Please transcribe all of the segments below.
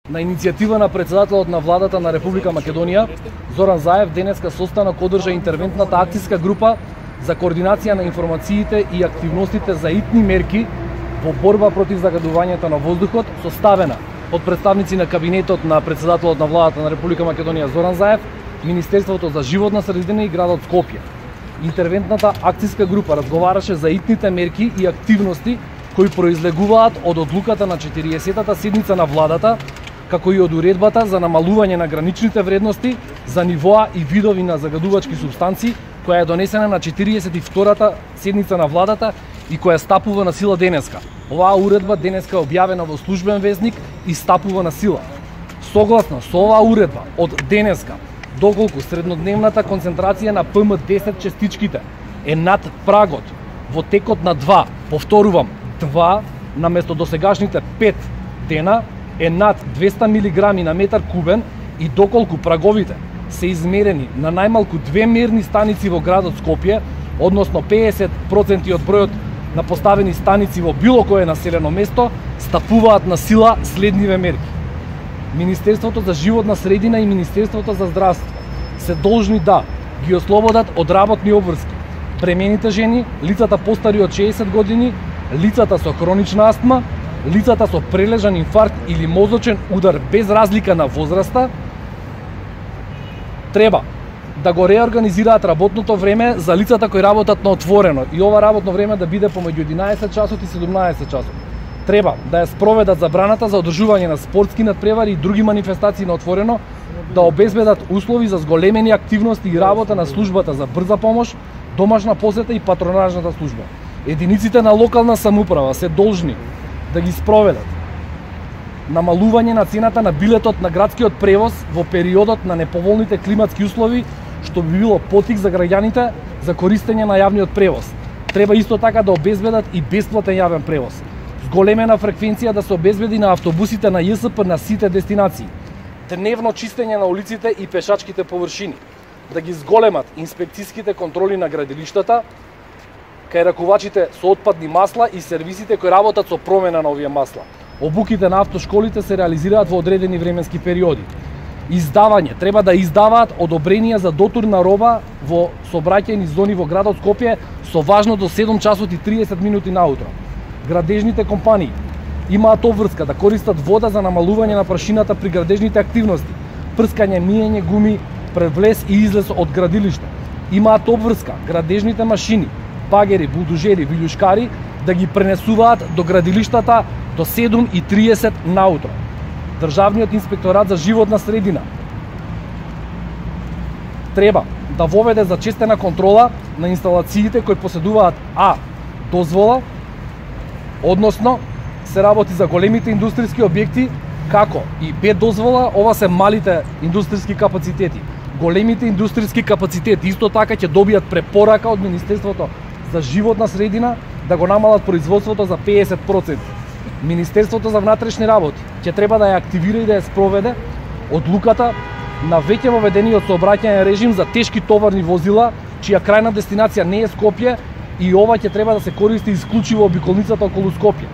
На иницијатива на председателот на владата на Република Македонија, Зоран Заев, денеска состанок одржа интервентната акцијска група за координација на информациите и активностите за итни мерки во борба против загадувањето на воздухот, составена од представници на кабинетот на председателот на владата на Република Македонија Зоран Заев, Министерството за животна средина и градот Скопје. Интервентната акцијска група разговараше за итните мерки и активности кои произлегуваат од одлуката на 40-та седница на владата, како и од уредбата за намалување на граничните вредности за нивоа и видови на загадувачки супстанции, која е донесена на 42-та седница на владата и која стапува на сила денеска. Оваа уредба денеска е објавена во службен весник и стапува на сила. Согласно со оваа уредба, од денеска, доколку среднодневната концентрација на ПМ10 частичките е над прагот во текот на 2, повторувам, 2 наместо досегашните 5 дена, е над 200 мг на метар кубен и доколку праговите се измерени на најмалку 2 мерни станици во градот Скопје, односно 50% од бројот на поставени станици во било кое населено место, стапуваат на сила следниве мерки. Министерството за животна средина и Министерството за здравство се должни да ги ослободат од работни обврски премените жени, лицата постари од 60 години, лицата со хронична астма, лицата со прележан инфаркт или мозочен удар без разлика на возраста. Треба да го реорганизираат работното време за лицата кои работат на отворено и ова работно време да биде помеѓу 11 часот и 17 часот. Треба да ја спроведат забраната за одржување на спортски надпревари и други манифестации на отворено, да обезбедат услови за зголемени активности и работа на службата за брза помош, домашна посета и патронажната служба. Единиците на локална самоуправа се должни да ги спроведат намалување на цената на билетот на градскиот превоз во периодот на неповолните климатски услови, што би било потик за граѓаните за користење на јавниот превоз. Треба исто така да обезбедат и бесплатен јавен превоз. Зголемена фреквенција да се обезбеди на автобусите на ЈСП на сите дестинации. Дневно чистење на улиците и пешачките површини. Да ги зголемат инспекцијските контроли на градилиштата, кај ракувачите со отпадни масла и сервисите кои работат со промена на овие масла. Обуките на автошколите се реализираат во одредени временски периоди. Издавање, треба да издаваат одобренија за дотурна роба во сообраќајни зони во градот Скопје со важно до 7 часот и 30 минути наутро. Градежните компании имаат обврска да користат вода за намалување на прашината при градежните активности, прскање, миење гуми пред влез и излез од градилиште. Имаат обврска градежните машини, багери, булдужери, вилјушкари да ги пренесуваат до градилиштата до 7:30 наутро. Државниот инспекторат за животна средина треба да воведе зачестена контрола на инсталациите кои поседуваат дозвола, односно се работи за големите индустријски објекти, како и Б дозвола, ова се малите индустријски капацитети. Големите индустријски капацитети исто така ќе добијат препорака од Министерството за животна средина да го намалат производството за 50%. Министерството за внатрешни работи ќе треба да ја активира и да ја спроведе одлуката на веќе воведениот сообраќајен режим за тешки товарни возила, чија крајна дестинација не е Скопје и ова ќе треба да се користи исклучиво обиколницата околу Скопје.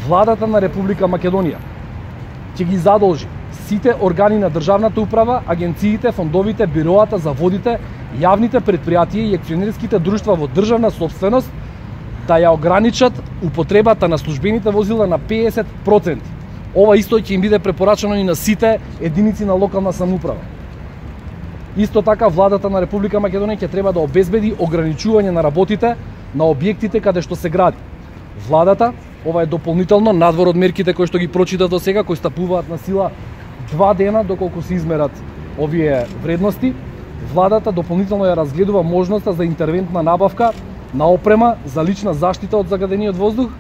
Владата на Република Македонија ќе ги задолжи сите органи на државната управа, агенциите, фондовите, бироата, заводите, јавните предпријатија и акционерските друштва во државна собственост да ја ограничат употребата на службените возила на 50%. Ова исто ќе им биде препорачано и на сите единици на локална самоуправа. Исто така, владата на Република Македонија ќе треба да обезбеди ограничување на работите на објектите каде што се гради. Владата, ова е дополнително надвор од мерките кои што ги прочитав до сега, кои стапуваат на сила 2 дена доколку се измерат овие вредности, владата дополнително ја разгледува можноста за интервентна набавка на опрема за лична заштита од загадениот воздух,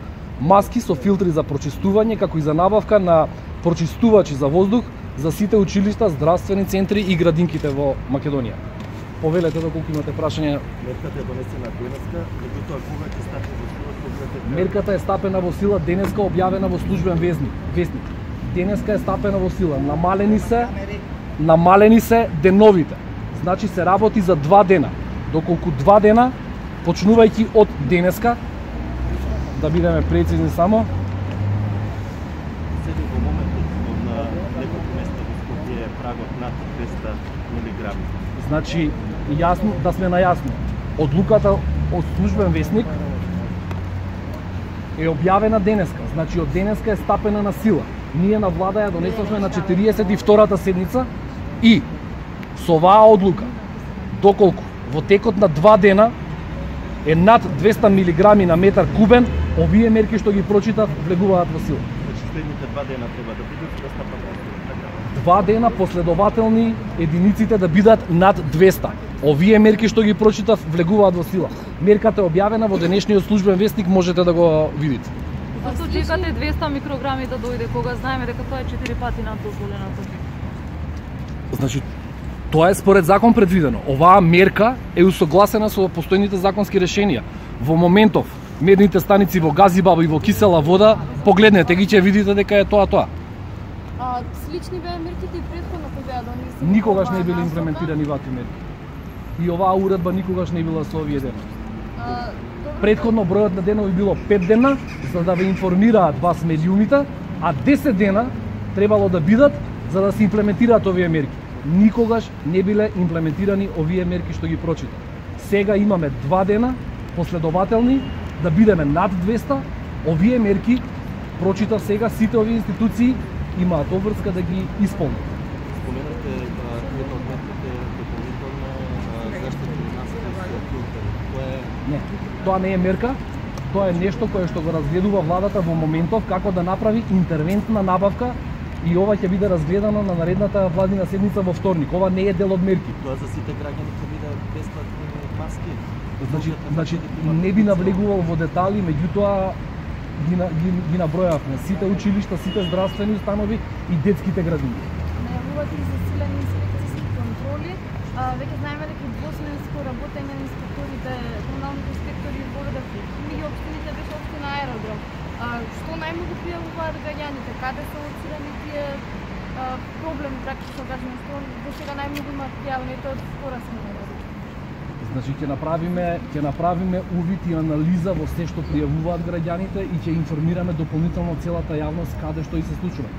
маски со филтри за прочистување, како и за набавка на прочистувачи за воздух за сите училишта, здравствени центри и градинките во Македонија. Повелете доколку имате прашање. Мерката е донесена денеска, меѓутоа кога ќе стапи во сила? Мерката е стапена во сила денеска, објавена во службен весник. Денеска е стапена во сила. Намалени се деновите. Значи се работи за 2 дена. Доколку 2 дена, почнувајќи од денеска, да бидеме прецизни само. Седи во моментот на прагот над 200 милиграми. Значи, јасно, да сме најасно. Одлуката од службен весник е објавена денеска. Значи, од денеска е стапена на сила. Ние на влада ја донесовме на 42-та седница и со оваа одлука, доколку во текот на 2 дена е над 200 милиграми на метар кубен, овие мерки што ги прочитав влегуваат во сила. Значи следните 2 дена треба да бидат да стапат на сила. 2 дена последователни единиците да бидат над 200. Овие мерки што ги прочитав влегуваат во сила. Мерката е објавена во денешниот службен вестник, можете да го видите. Зашто чекате 200 микрограми да дојде, кога знаеме дека тоа е 4 пати над дозволеното? Значи, тоа е според закон предвидено. Оваа мерка е усогласена со постојните законски решенија. Во моментов, медните станици во Газибаба и во Кисела вода, погледнете ги, ќе видите дека е тоа. Слични беа мерките и претходно кои беа донесени. Никогаш не биле имплементирани вакви мерки. И оваа уредба никогаш не била со овие денови. Претходно бројот на денови било 5 дена, за да ве информираат вас медиумите, а 10 дена требало да бидат за да се имплементираат овие мерки. Никогаш не биле имплементирани овие мерки што ги прочитав. Сега имаме 2 дена последователни да бидеме над 200. Овие мерки прочитав сега, сите овие институции имаат обврска да ги исполнат. Споменате една од мерките дополнително заштита на насилие. Не, тоа не е мерка, тоа е нешто кое што го разгледува владата во моментов како да направи интервентна набавка и ова ќе биде разгледано на наредната владина седница во вторник. Ова не е дел од мерки. Тоа за сите граѓани ќе биде бесплатни маски. Значи не би навлегувал во детали, меѓутоа ги набројавме сите училишта, сите здравствени установи и детските градини. Најавуваат и засилени инспекцијски контроли. Веќе знаеме дека двосменско работење на инспекторите, комуналните инспектори водат меѓу општините беше општина Аеродром. Што најмногу пријавуваат граѓаните? Каде се лоцирани тие проблеми, практично кажеме, што до сега најмногу имаат пријавени, тоа од скора сме најавили. Значи ќе направиме увид и анализа во се што пријавуваат граѓаните и ќе информираме дополнително целата јавност каде што и се случува.